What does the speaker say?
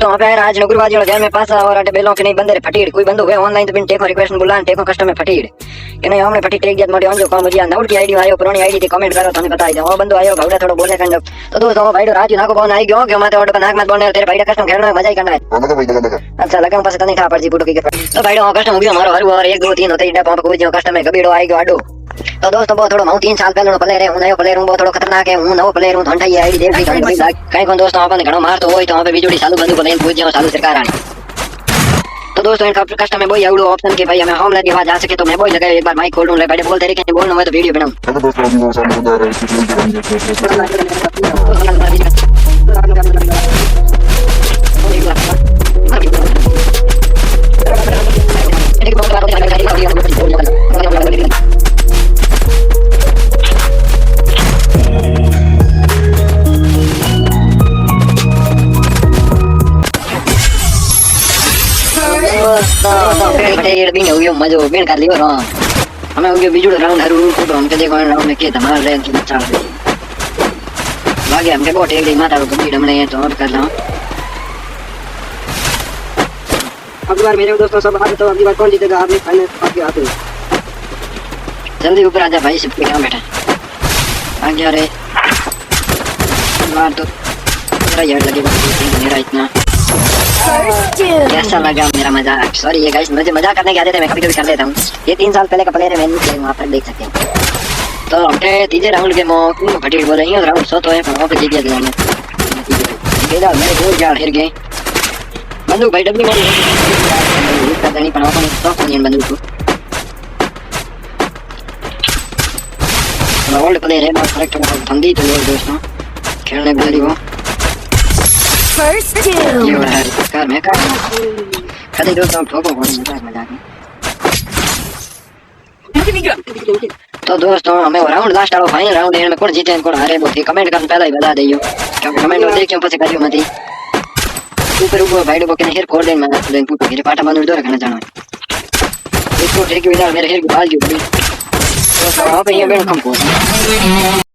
तो वहाँ पे आज नौकरवादी और गेम में पास और अटे बेलों के नहीं बंदे फटीड़ कोई बंदो हुए ऑनलाइन तो बिन टेको रिक्वेस्ट बुलान टेको कस्टम में फटीड़ कि नहीं हमने फटी टेक दिया मोटे ऑन जो काम मुझे नाउट की आईडी आयो पुरानी आईडी थी कमेंट करो तो बता दो वो बंदो आयो भावड़ा थोड़ा बोलने का तो दोस्तों वो भाईडो राजू नाको कौन आई गयो कि मत ऑर्डर नाक मत बोलने तेरे भाईडा कस्टम खेलने में मजा ही करना है अच्छा लगा पास नहीं था पर जी बुटो की तो भाईडो कस्टम हो गया हमारो हर और 1 2 3 होते इडा पंप को जो कस्टम में कबीड़ो आई गयो आडो तो दोस्तों वो थोड़ा मैं 3 साल पहले प्लेयर है हूं नयो प्लेयर हूं वो थोड़ा खतरनाक है हूं नयो प्लेयर हूं धंटा ये आईडी देख ली कहीं कोन दोस्तों अपन घणो मार तो होय तो वहां पे बिजोड़ी चालू बंदूक लेन पूछ जाओ चालू सरकार आनी तो दोस्तों इनका कस्टम में बोई आवड़ो ऑप्शन के भाई हमें होम लगी आवाज आ सके तो मैं बोई लगाए एक बार माइक खोल लूं ले बैठे बोलते रहे कि बोलना मैं तो वीडियो बनाऊं हेलो दोस्तों अभी वो सामने बंदा आ रहा है तो बिन हो गयो मजो बिन कर लियो रो हमें हो गयो बिजुड़ राउंड हर रूम को हम के देखो राउंड में के धमाल रेंज की चाल भागे हमके बोट एक दी माता को बीड़ हमने तो और कर लो अगली बार मेरे दोस्तों सब आते तो अगली बार कौन जीतेगा आपने फाइनल आपके हाथ में जल्दी ऊपर आजा भाई सब क्या बैठा आ गया रे बार तो मेरा यार लगेगा मेरा इतना कैसा लगा मेरा मजाक सॉरी ये गाइस मुझे मजाक करने के आते थे मैं कभी कभी कर लेता हूँ ये 3 साल पहले का प्लेयर है मैंने वहाँ पर देख सकते हैं तो हमने तीसरे राउंड के मौके फटीड़ बोल रही हूँ राउंड 100 तो है पर वहाँ पे जीत गया हमने मेरे गोल जाड़ हिर गए बंदूक भाई डब्ल्यू मेरी पता नहीं पर वहाँ पर तो नहीं बंदूक को ओल्ड प्लेयर है बहुत करेक्ट ठंडी तो लोग दोस्तों खेलने के लिए वो First two. ये वाला कार में कार कभी दोस्तों ठोको मजाक में तो दोस्तों हमें राउंड लास्ट वाला फाइनल राउंड है में कौन जीते कौन हारे वो कमेंट कर पहले ही बता दियो क्योंकि कमेंट में देखियो પછી કર્યો મતી ऊपर ऊपर भाई को के हेर खोल देन मैं लेन पूछ के पाटा बंद दो रखना जाना इसको ठीक विदार मेरे हेर बाल जो तो वहां पे ये मैं कम को